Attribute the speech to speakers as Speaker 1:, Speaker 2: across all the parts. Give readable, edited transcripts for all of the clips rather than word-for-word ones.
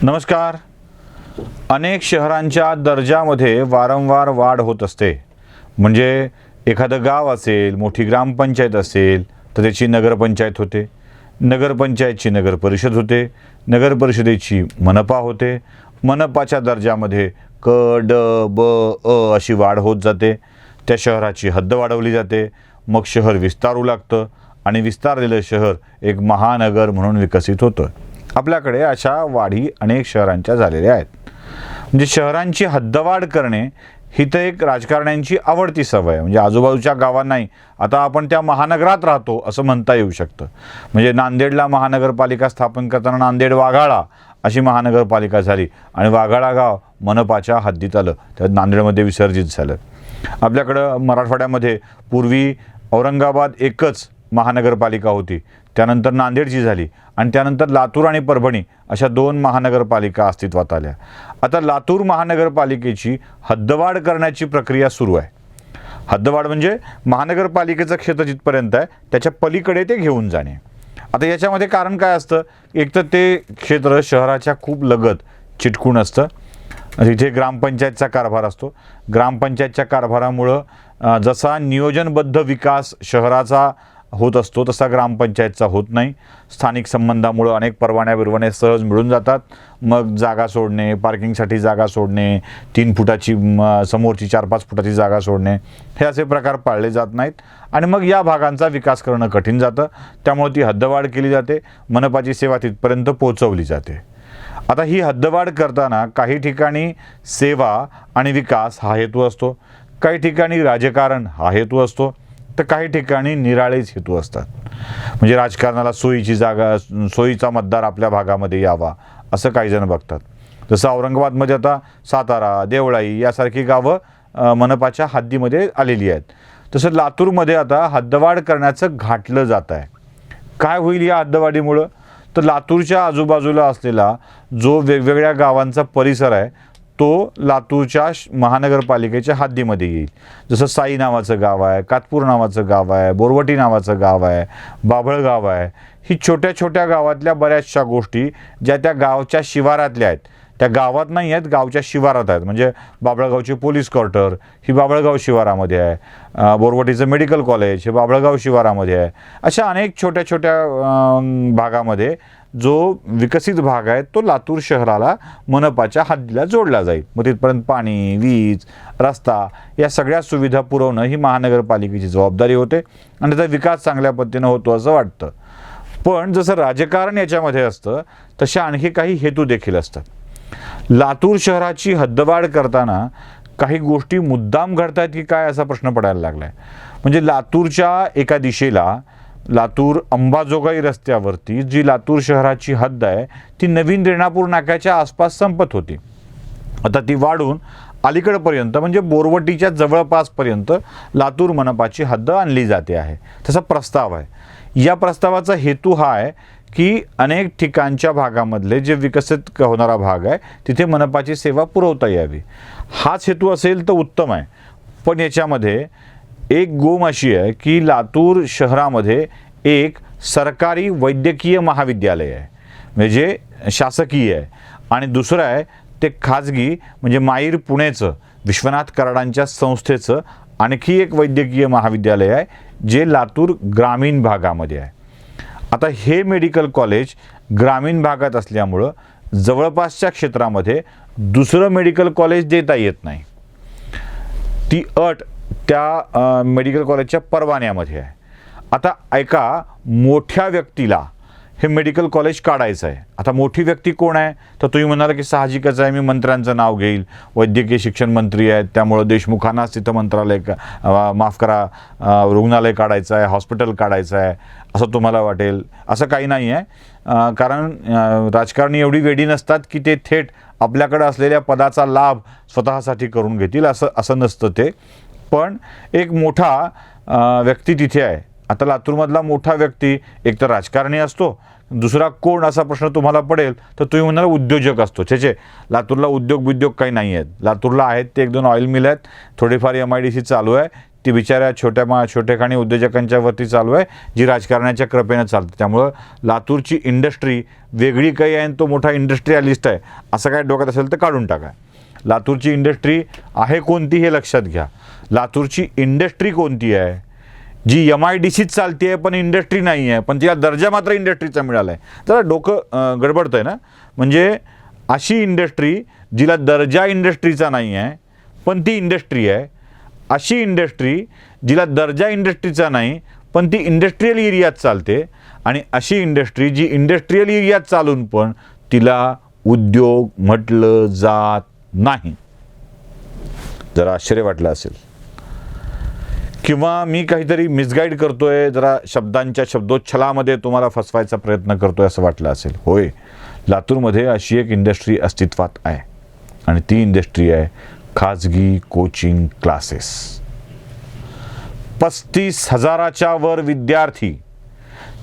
Speaker 1: नमस्कार. अनेक शहरांच्या दर्जामध्ये वारंवार वाढ होत असते. म्हणजे एखादं गाव असेल, मोठी ग्रामपंचायत असेल तर त्याची नगरपंचायत होते, नगरपंचायतची नगरपरिषद होते, नगरपरिषदेची मनपा होते, मनपाच्या दर्जामध्ये क ड ब अशी वाढ होत जाते. त्या शहराची हद्द वाढवली जाते. मग शहर विस्तारू लागतं आणि विस्तारलेलं शहर एक महानगर म्हणून विकसित होतं. आपल्याकडे अशा वाढी अनेक शहरांच्या झालेल्या आहेत. म्हणजे शहरांची हद्दवाढ करणे ही तर एक राजकारण्यांची आवडती सवय आहे. म्हणजे आजूबाजूच्या गावांनाही आता आपण त्या महानगरात राहतो असं म्हणता येऊ शकतं. म्हणजे नांदेडला महानगरपालिका स्थापन करताना नांदेड वाघाळा अशी महानगरपालिका झाली आणि वाघाळा गाव मनपाच्या हद्दीत आलं, त्यात नांदेडमध्ये विसर्जित झालं. आपल्याकडं मराठवाड्यामध्ये पूर्वी औरंगाबाद एकच महानगरपालिका होती, त्यानंतर नांदेडची झाली आणि त्यानंतर लातूर आणि परभणी अशा 2 महानगरपालिका अस्तित्वात आल्या. आता लातूर महानगरपालिकेची हद्दवाढ करण्याची प्रक्रिया सुरू आहे. हद्दवाढ म्हणजे महानगरपालिकेचं क्षेत्र जिथपर्यंत आहे त्याच्या पलीकडे ते घेऊन जाणे. आता याच्यामध्ये कारण काय असतं? एक तर ते क्षेत्र शहराच्या खूप लगत चिटकून असतं. इथे ग्रामपंचायतचा कारभार असतो. ग्रामपंचायतच्या कारभारामुळं जसा नियोजनबद्ध विकास शहराचा होत असतो तसा ग्रामपंचायतचा होत नाही. स्थानिक संबंधामुळं अनेक परवान्या बिरवाने सहज मिळून जातात. मग जागा सोडणे, पार्किंगसाठी जागा सोडणे, 3 फुटाची समोरची 4-5 फुटाची जागा सोडणे, हे असे प्रकार पाळले जात नाहीत आणि मग या भागांचा विकास करणं कठीण जातं. त्यामुळे ती हद्दवाढ केली जाते. मनपाची सेवा तिथपर्यंत पोहोचवली जाते. आता ही हद्दवाढ करताना काही ठिकाणी सेवा आणि विकास हा हेतू असतो, काही ठिकाणी राजकारण हा हेतू असतो, तर काही ठिकाणी निराळेच हेतू असतात. म्हणजे राजकारणाला सोयीचा मतदार आपल्या भागामध्ये यावा असं काही जण बघतात. जसं औरंगाबादमध्ये आता सातारा, देवळाई यासारखी गावं मनपाच्या हद्दीमध्ये आलेली आहेत. तसं लातूरमध्ये आता हद्दवाढ करण्याचं घाटलं जात आहे. काय होईल या हद्दवाढीमुळं? तर लातूरच्या आजूबाजूला असलेला जो वेगवेगळ्या गावांचा परिसर आहे तो लातूरच्या महानगरपालिकेच्या हद्दीमध्ये येईल. जसं साई नावाचं गाव आहे, कातपूर नावाचं गाव आहे, बोरवटी नावाचं गाव आहे, बाभळगाव आहे. ही छोट्या छोट्या गावातल्या बऱ्याचशा गोष्टी ज्या त्या गावच्या शिवारातल्या आहेत, त्या गावात नाही आहेत, गावच्या शिवारात आहेत. म्हणजे बाभळगावची पोलीस क्वार्टर ही बाभळगाव शिवारामध्ये आहे, बोरवटीचं मेडिकल कॉलेज हे बाभळगाव शिवारामध्ये आहे. अशा अनेक छोट्या छोट्या भागामध्ये जो विकसित भाग आहे तो लातूर शहराला मनपाच्या हद्दीला जोडला जाईल. मग तिथपर्यंत पाणी, वीज, रस्ता या सगळ्या सुविधा पुरवणं ही महानगरपालिकेची जबाबदारी होते आणि त्याचा विकास चांगल्या पद्धतीनं होतो असं वाटतं. पण जसं राजकारण याच्यामध्ये असतं तसे आणखी काही हेतू देखील असतात. लातूर शहराची हद्दवाढ करताना काही गोष्टी मुद्दाम घडतात की काय असा प्रश्न पडायला लागला आहे. म्हणजे लातूरच्या एका दिशेला लातूर अंबाजोगाई रस्त्यावरती जी लातूर शहराची हद्द आहे ती नवीन रेणापूर नाक्याच्या आसपास संपत होती. आता ती वाढून अलीकडपर्यंत म्हणजे बोरवटीच्या जवळपासपर्यंत लातूर मनपाची हद्द आणली जाते आहे. तसा प्रस्ताव आहे. या प्रस्तावाचा हेतू हा आहे की अनेक ठिकाणच्या भागामधले जे विकसित होणारा भाग आहे तिथे मनपाची सेवा पुरवता यावी. हाच हेतू असेल तर उत्तम आहे. पण याच्यामध्ये एक गोम अशी आहे की लातूर शहरामध्ये एक सरकारी वैद्यकीय महाविद्यालय आहे म्हणजे शासकीय आहे आणि दुसरं आहे ते खाजगी म्हणजे माईर पुणेचं विश्वनाथ कराडांच्या संस्थेचं आणखी एक वैद्यकीय महाविद्यालय आहे जे लातूर ग्रामीण भागामध्ये आहे. आता हे मेडिकल कॉलेज ग्रामीण भागात असल्यामुळं जवळपासच्या क्षेत्रामध्ये दुसरं मेडिकल कॉलेज देता येत नाही. ती अट त्या मेडिकल कॉलेजच्या परवान्यामध्ये आहे. आता एका मोठ्या व्यक्तीला हे मेडिकल कॉलेज काढायचं आहे. आता मोठी व्यक्ती कोण आहे? तर तुम्ही म्हणाल की साहजिकच आहे, मी मंत्र्यांचं नाव घेईल, वैद्यकीय शिक्षण मंत्री आहेत त्यामुळं देशमुखांनाच तिथं रुग्णालय काढायचं आहे, हॉस्पिटल काढायचं आहे असं तुम्हाला वाटेल. असं काही नाही आहे. कारण राजकारणी एवढी वेडी नसतात की ते थेट आपल्याकडे असलेल्या पदाचा लाभ स्वतःसाठी करून घेतील असं नसतं ते. पण एक मोठा व्यक्ती तिथे आहे. आता लातूरमधला मोठा व्यक्ती एक तर राजकारणी असतो, दुसरा कोण असा प्रश्न तुम्हाला पडेल तर तुम्ही म्हणाल उद्योजक असतो. लातूरला उद्योग काही नाही आहेत. लातूरला आहेत ते 1-2 ऑइल मिल आहेत, थोडेफार MIDC चालू आहे, ती बिचाऱ्या छोटेखानी उद्योजकांच्यावरती चालू आहे, जी राजकारणाच्या कृपेनं चालते. त्यामुळं लातूरची इंडस्ट्री वेगळी काही आहे आणि तो मोठा इंडस्ट्रियलिस्ट आहे असं काय डोक्यात असेल तर काढून टाका. लातूरची इंडस्ट्री आहे कोणती हे लक्षात घ्या. लातूरची इंडस्ट्री कोणती आहे, जी MIDCत चालते आहे पण इंडस्ट्री नाही आहे, पण तिला दर्जा मात्र इंडस्ट्रीचा मिळाला आहे. जरा डोकं गडबडतं आहे ना. म्हणजे अशी इंडस्ट्री जिला दर्जा इंडस्ट्रीचा नाही आहे पण ती इंडस्ट्री आहे, अशी इंडस्ट्री जिला दर्जा इंडस्ट्रीचा नाही पण ती इंडस्ट्रियल एरियात चालते, आणि अशी इंडस्ट्री जी इंडस्ट्रियल एरियात चालून पण तिला उद्योग म्हटलं जात नाही. जरा आश्चर्य वाटलं असेल किंवा मी काहीतरी मिसगाईड करतोय, जरा शब्दांच्या शब्दोच्छलामध्ये तुम्हाला फसवायचा प्रयत्न करतोय असं वाटलं असेल. होय, लातूरमध्ये अशी एक इंडस्ट्री अस्तित्वात आहे आणि ती इंडस्ट्री आहे खाजगी कोचिंग क्लासेस. 35,000च्या वर विद्यार्थी,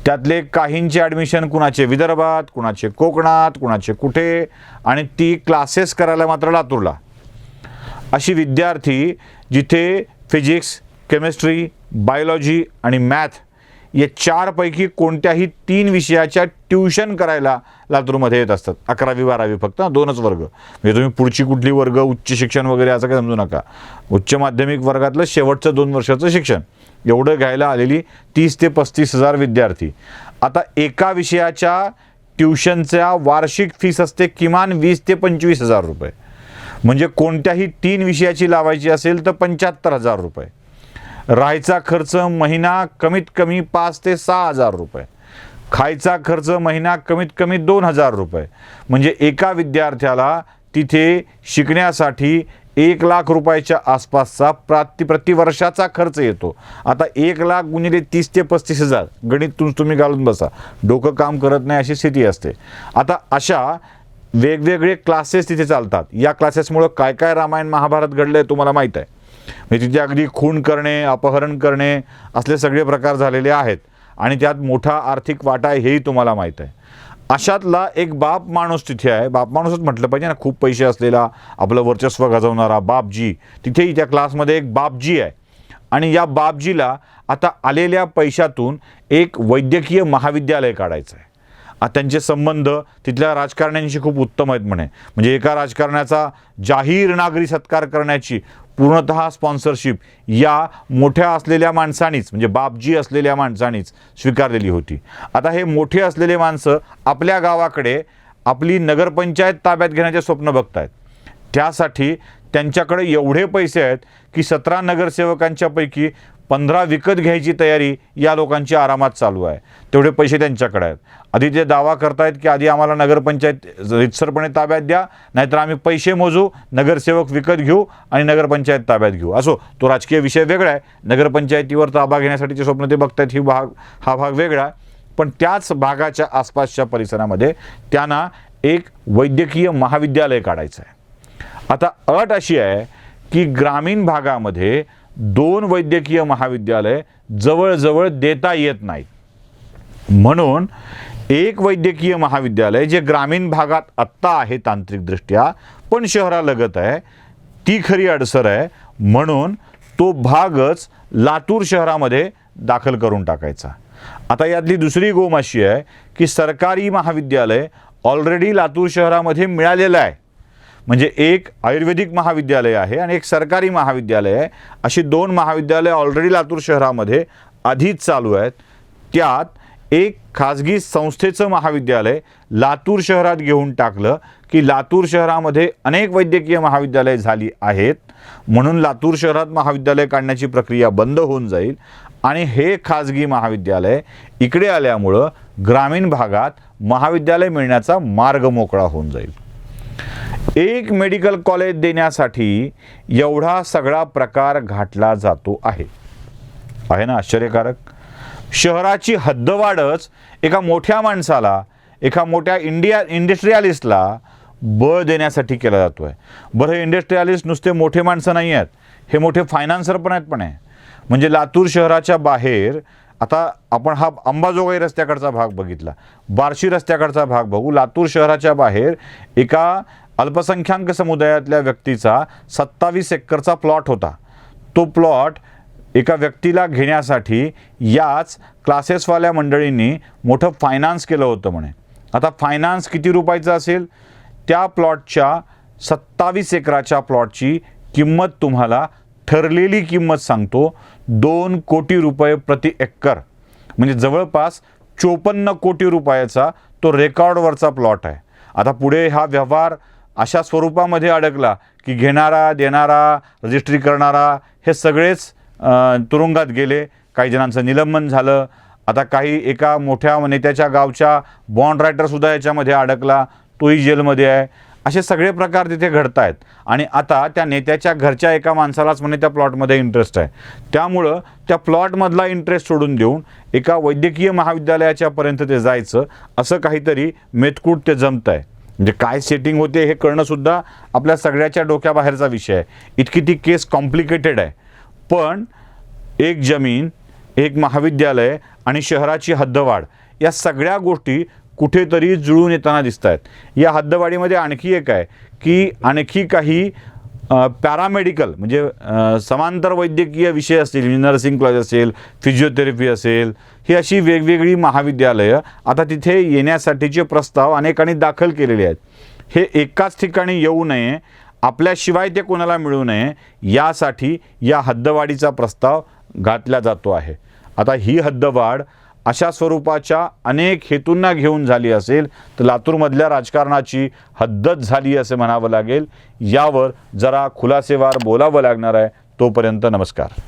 Speaker 1: त्यातले काहींचे ॲडमिशन कुणाचे विदर्भात, कुणाचे कोकणात, कुणाचे कुठे, आणि ती क्लासेस करायला मात्र लातूरला. अशी विद्यार्थी जिथे फिजिक्स, केमिस्ट्री, बायोलॉजी आणि मॅथ या 4पैकी कोणत्याही 3 विषयाच्या ट्यूशन करायला लातूरमध्ये येत असतात. 11वी 12वी फक्त 2च वर्ग. म्हणजे तुम्ही पुढची कुठली वर्ग, उच्च शिक्षण वगैरे असं काही समजू नका. उच्च माध्यमिक वर्गातलं शेवटचं 2 वर्षाचं शिक्षण एवढं घ्यायला आलेली 30 ते 35,000 विद्यार्थी. आता एका विषयाच्या ट्यूशनच्या वार्षिक फीस असते किमान 20 ते 25,000 रुपये. म्हणजे कोणत्याही 3 विषयाची लावायची असेल तर 75,000 रुपये. राहायचा खर्च महिना कमीत कमी 5 ते 6,000 रुपये. खायचा खर्च महिना कमीत कमी 2,000 रुपये. म्हणजे एका विद्यार्थ्याला तिथे शिकण्यासाठी 1,00,000 रुपयाच्या आसपासचा प्रतिवर्षाचा खर्च येतो. आता 1,00,000 गुणिले 30 ते 35,000 गणित तुम्ही घालून बसा, डोकं काम करत नाही अशी स्थिती असते. आता अशा वेगवेगळे क्लासेस तिथे चालतात. या क्लासेसमुळं काय काय रामायण महाभारत घडलं आहे तुम्हाला माहीत आहे. म्हणजे तिथे अगदी खून करणे, अपहरण करणे असले सगळे प्रकार झालेले आहेत आणि त्यात मोठा आर्थिक वाटा आहे हेही तुम्हाला माहीत आहे. अशातला एक बाप माणूस तिथे आहे. बाप माणूसच म्हटलं पाहिजे ना, खूप पैसे असलेला, आपलं वर्चस्व गाजवणारा बापजी. तिथेही त्या क्लासमध्ये एक बापजी आहे आणि या बापजीला आता आलेल्या पैशातून एक वैद्यकीय महाविद्यालय काढायचं आहे. त्यांचे संबंध तिथल्या राजकारण्यांशी खूप उत्तम आहेत म्हणे. म्हणजे एका राजकारण्याचा जाहीर नागरी सत्कार करण्याची पूर्णतः स्पॉन्सरशिप या मोठ्या असलेल्या माणसानीच, म्हणजे बापजी असलेल्या माणसानीच स्वीकारलेली होती. आता हे मोठे असलेले माणसं आपल्या गावाकडे आपली नगरपंचायत ताब्यात घेण्याचे स्वप्न बघतायत. त्यासाठी त्यांच्याकडे एवढे पैसे आहेत की 17 नगरसेवकांच्या पैकी 15 विकत घ्यायची तयारी या लोकांची आरामात चालू आहे. तेवढे पैसे त्यांच्याकडे आहेत. आधी ते दावा करतायत की आधी आम्हाला नगरपंचायत रितसरपणे ताब्यात द्या, नाहीतर आम्ही पैसे मोजू, नगरसेवक विकत घेऊ आणि नगरपंचायत ताब्यात घेऊ. असो, तो राजकीय विषय वेगळा आहे. नगरपंचायतीवर ताबा घेण्यासाठीचे स्वप्न ते बघतायत, हा भाग वेगळा. पण त्याच भागाच्या आसपासच्या परिसरामध्ये त्यांना एक वैद्यकीय महाविद्यालय काढायचं आहे. आता अट अशी आहे की ग्रामीण भागामध्ये 2 वैद्यकीय महाविद्यालय जवळजवळ देता येत नाहीत. म्हणून एक वैद्यकीय महाविद्यालय जे ग्रामीण भागात आत्ता आहे तांत्रिकदृष्ट्या पण शहरालगत आहे, ती खरी अडसर आहे. म्हणून तो भागच लातूर शहरामध्ये दाखल करून टाकायचा. आता यातली दुसरी गोम अशी आहे की सरकारी महाविद्यालय ऑलरेडी लातूर शहरामध्ये मिळालेलं आहे. म्हणजे एक आयुर्वेदिक महाविद्यालय आहे आणि एक सरकारी महाविद्यालय आहे. अशी 2 महाविद्यालय ऑलरेडी लातूर शहरामध्ये आधीच चालू आहेत. त्यात एक खाजगी संस्थेचं महाविद्यालय लातूर शहरात घेऊन टाकलं की लातूर शहरामध्ये अनेक वैद्यकीय महाविद्यालय झाली आहेत. म्हणून लातूर शहरात महाविद्यालय काढण्याची प्रक्रिया बंद होऊन जाईल आणि हे खाजगी महाविद्यालय इकडे आल्यामुळं ग्रामीण भागात महाविद्यालय मिळण्याचा मार्ग मोकळा होऊन जाईल. एक मेडिकल कॉलेज देण्यासाठी एवढा सगळा प्रकार घातला जातो आहे ना आश्चर्यकारक. शहराची हद्दवाढच एका मोठ्या माणसाला, एका मोठ्या इंडस्ट्रियलिस्टला बळ देण्यासाठी केला जातो आहे. बरं, हे इंडस्ट्रियलिस्ट नुसते मोठे माणसं नाही आहेत, हे मोठे फायनान्सर पण आहेत. पण आहे म्हणजे लातूर शहराच्या बाहेर आता आपण हा अंबाजोगाई रस्त्याकडचा भाग बघितला, बार्शी रस्त्याकडचा भाग बघू. लातूर शहराच्या बाहेर एका अल्पसंख्याक समुदायातल्या व्यक्तीचा 27 एकरचा प्लॉट होता. तो प्लॉट एका व्यक्तीला घेण्यासाठी याच क्लासेसवाल्या मंडळींनी मोठं फायनान्स केलं होतं म्हणे. आता फायनान्स किती रुपयाचं असेल? त्या प्लॉटच्या 27 एकराच्या प्लॉटची किंमत तुम्हाला ठरलेली किंमत सांगतो, 2 कोटी रुपये प्रति एकर, म्हणजे जवळपास 54 कोटी रुपयाचा तो रेकॉर्डवरचा प्लॉट आहे. आता पुढे हा व्यवहार अशा स्वरूपामध्ये अडकला की घेणारा, देणारा, रजिस्ट्री करणारा हे सगळेच तुरुंगात गेले. काही जणांचं निलंबन झालं. आता काही एका मोठ्या नेत्याच्या गावच्या बॉन्ड रायटरसुद्धा याच्यामध्ये अडकला, तोही जेलमध्ये आहे. असे सगळे प्रकार तिथे घडत आहेत. आणि आता त्या नेत्याच्या घरच्या एका माणसालाच म्हणे त्या प्लॉटमध्ये इंटरेस्ट आहे. त्यामुळं त्या प्लॉटमधला इंटरेस्ट सोडून देऊन एका वैद्यकीय महाविद्यालयाच्यापर्यंत ते जायचं, असं काहीतरी मेतकूट ते जमत आहे. म्हणजे काय सेटिंग होते हे कळणंसुद्धा आपल्या सगळ्याच्या डोक्याबाहेरचा विषय आहे. इतकी ती केस कॉम्प्लिकेटेड आहे. पण एक जमीन, एक महाविद्यालय आणि शहराची हद्दवाढ या सगळ्या गोष्टी कुठेतरी जुळून येताना दिसत आहेत. या हद्दवाढीमध्ये आणखी एक आहे की आणखी काही पॅरामेडिकल म्हणजे समांतर वैद्यकीय विषय असतील, नर्सिंग कॉलेज असेल, फिजिओथेरपी असेल, ही अशी वेगवेगळी महाविद्यालयं आता तिथे येण्यासाठीचे प्रस्ताव अनेकांनी दाखल केलेले आहेत. हे एकाच ठिकाणी येऊ नये, आपल्याशिवाय ते कोणाला मिळू नये, यासाठी या हद्दवाढीचा प्रस्ताव घातला जातो आहे. आता ही हद्दवाढ अशा स्वरूपाच्या अनेक हेतूंना घेऊन झाली असेल तर लातूरमधल्या राजकारणाची हद्दच झाली असे म्हणावं लागेल. यावर जरा खुलासेवार बोलावं लागणार आहे. तोपर्यंत नमस्कार.